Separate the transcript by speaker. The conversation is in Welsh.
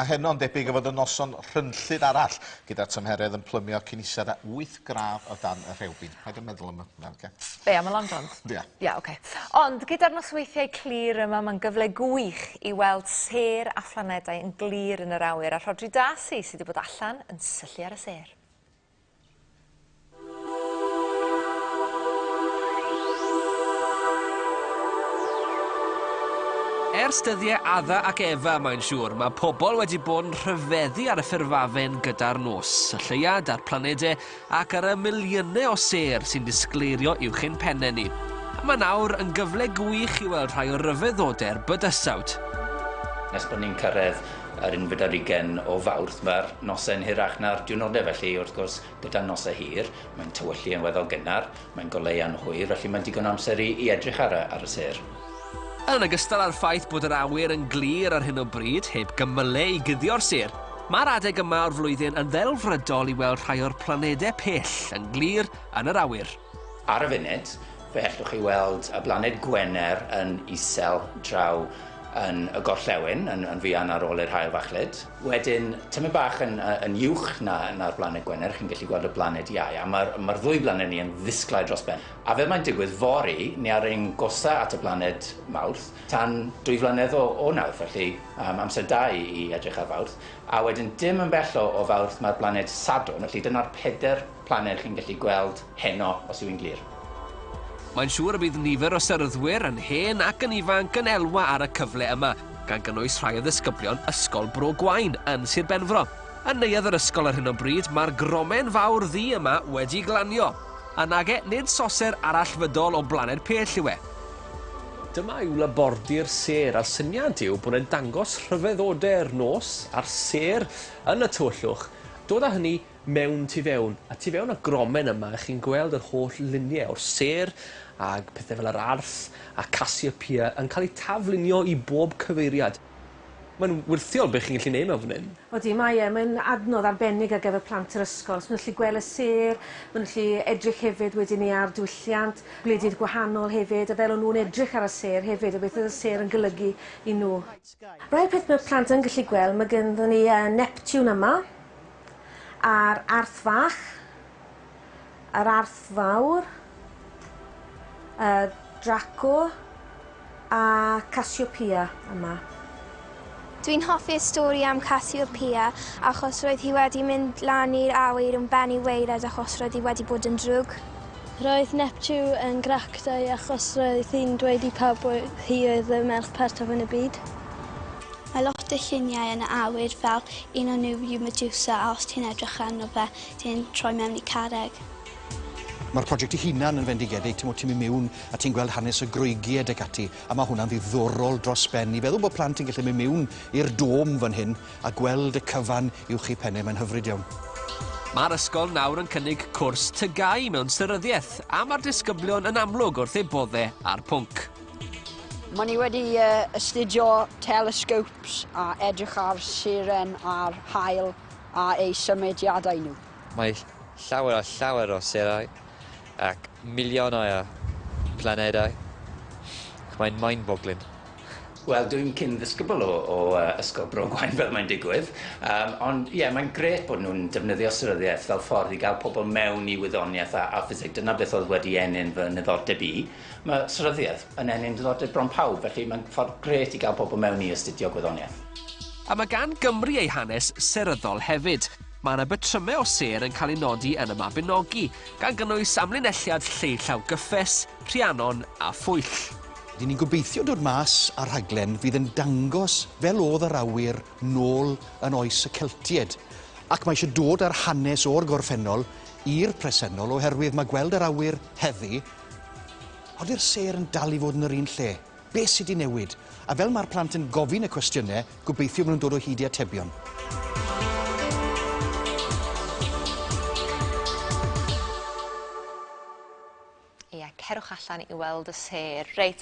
Speaker 1: A heno'n debyg o fod y noson rhynllyd arall gyda'r tymheredd yn plymio cyn ised â 8 gradd o dan y rhewbyn. Paid yn meddwl am y...
Speaker 2: Be, am y Long Johns?
Speaker 1: Ia.
Speaker 2: Ia, oce. Ond gyda'r nosweithiau clir yma, mae'n gyfle gwych i weld sêr a phlanedau yn glir yn yr awyr, a Rhodri Dasi sydd wedi bod allan yn syllu ar y sêr.
Speaker 3: Ers dyddiau Adda ac Efa, mae'n siŵr, mae pobl wedi bod yn rhyfeddu ar y ffurfafen gyda'r nos, y lleiad a'r planedau ac ar y miliynau o sêr sy'n disgleirio uwch ein pennau ni. A mae nawr yn gyfle gwych i weld rhai o ryfeddodau'r bydysawd.
Speaker 4: Nes bod ni'n cyrraedd yr 11 o Fawrth, mae'r nosau'n hirach na'r diwrnodau, felly wrth gwrs gyda nosau hir, mae'n tywyllu yn weddol gynnar, mae'n goleuan hwyr, felly mae'n digon amser i edrych ar y sêr.
Speaker 3: Yn ogystal â'r ffaith bod yr awyr yn glir ar hyn o bryd, heb gymylau i guddio'r sêr, mae'r adeg yma o'r flwyddyn yn ddelfrydol i weld rhai o'r planedau pell yn glir yn yr awyr.
Speaker 4: Ar y funud, fe hellwch chi weld y blaned Gwener yn isel draw yn y gorllewin, yn fuan ar ôl i'r haul fachlyd. Wedyn, tymau bach yn uwch na'r blaned Gwener, chi'n gallu gweld y blaned Iau, a mae'r ddwy blaned ni yn ddisglair dros ben. A fel mae'n digwydd fori, ni ar ein gosa at y blaned Mawrth, tan 2 flynedd o nawr, felly amser da i edrych ar Fawrth. A wedyn, dim yn bell o Fawrth mae'r blaned Sadwrn, felly dyna'r 4 planed chi'n gallu gweld heno os yw'n glir.
Speaker 3: Mae'n siŵr y bydd nifer o syryddwyr yn hen ac yn ifanc yn elwa ar y cyfle yma, gan gynnwys rhai o ddisgyblion Ysgol Bro Gwaun yn Sir Benfro. Yn neuadd yr ysgol ar hyn o bryd, mae'r gromen fawr ddu yma wedi glanio, a nage nid soser arallfydol o blaned pell yw e. Dyma yw labordi'r sêr, a'r syniad yw bod e'n dangos rhyfeddodau'r nos a'r sêr yn y tywyllwch, dod â hynny mewn tu fewn. A tu fewn y gromen yma, chi'n gweld yr holl luniau o'r sêr ag pethau fel yr arth a Cassiopeia yn cael eu taflunio i bob cyfeiriad. Mae'n wyrthiol beth chi'n gallu neud mewn fan hyn.
Speaker 5: Odi, mae'n adnodd arbennig ar gyfer plant yr ysgol. So, maen nhw'n gallu gweld y sêr, maen nhw'n gallu edrych hefyd wedyn ni ar diwylliant, gwledydd gwahanol hefyd, a fel o'n nhw'n edrych ar y sêr hefyd, a beth oedd y sêr yn golygu i nhw. Rhai'r peth mae plant yn gallu gweld, mae gynddon ni Neptune yma, a'r arth fach, yr arth fawr, Draco a Cassiopeia yma.
Speaker 6: Dwi'n hoffi'r stori am Cassiopeia achos roedd hi wedi mynd lan i'r awyr yn benni weired achos roedd hi wedi bod yn drwg.
Speaker 7: Roedd Neptune yn gractau achos roedd hi'n dweud i pawb bod hi oedd y merch perthaf yn y byd.
Speaker 6: Mae lot o lluniau yn y awyr fel un o'n nhw yw Medusa a os ti'n edrych arno fe, ti'n troi mewn i carreg.
Speaker 8: Mae'r prosiect ei hunan yn fendigedig, ti'n mynd mewn a ti'n gweld hanes y groegiad ac ati, a mae hwnna'n ddiddorol dros ben. I feddwl bod plant yn gallu mynd mewn i'r dôm fan hyn a gweld y cyfan uwch ei pennau, mae'n hyfryd iawn.
Speaker 3: Mae'r ysgol nawr yn cynnig cwrs tygau mewn syryddiaeth, a mae'r disgyblion yn amlwg wrth eu boddau ar pwnc.
Speaker 9: Mae ni wedi astudio telescopes a edrych ar siren a'r haul a eu symudiadau nhw.
Speaker 10: Mae llawer o serau ac miliynau o planedau. Mae'n mind-boggling.
Speaker 4: Wel, dwi'n cyn ddisgybl o Ysgol Bro Gwaun fel mae'n digwydd, ond ie, mae'n gret bod nhw'n defnyddio syryddiaeth fel ffordd i gael pobl mewn i wyddoniaeth a ffisig. Dyna beth oedd wedi enyn fy niddordeb i. Mae syryddiaeth yn enyn diddordeb bron pawb, felly mae'n ffordd gret i gael pobl mewn i astudio gwyddoniaeth.
Speaker 3: A mae gan Gymru ei hanes seryddol hefyd. Mae yna betrymau o sêr yn cael ei nodi yn y Mabinogi, gan gynnwys amlinelliad Lleullaw Gyffes, Rhiannon a Phwyll.
Speaker 8: Dyn ni'n gobeithio dod mas ar rhaglen fydd yn dangos fel oedd yr awyr nôl yn oes y Celtied. Ac mae eisiau dod â'r hanes o'r gorffennol i'r presennol oherwydd mae gweld yr awyr heddi, oeddi'r sêr yn dal i fod yn yr un lle. Be sydd wedi newid? A fel mae'r plant yn gofyn y cwestiynau, gobeithio maen nhw'n dod o hyd i atebion.
Speaker 2: Ie, cerwch allan i weld y sêr. Reit.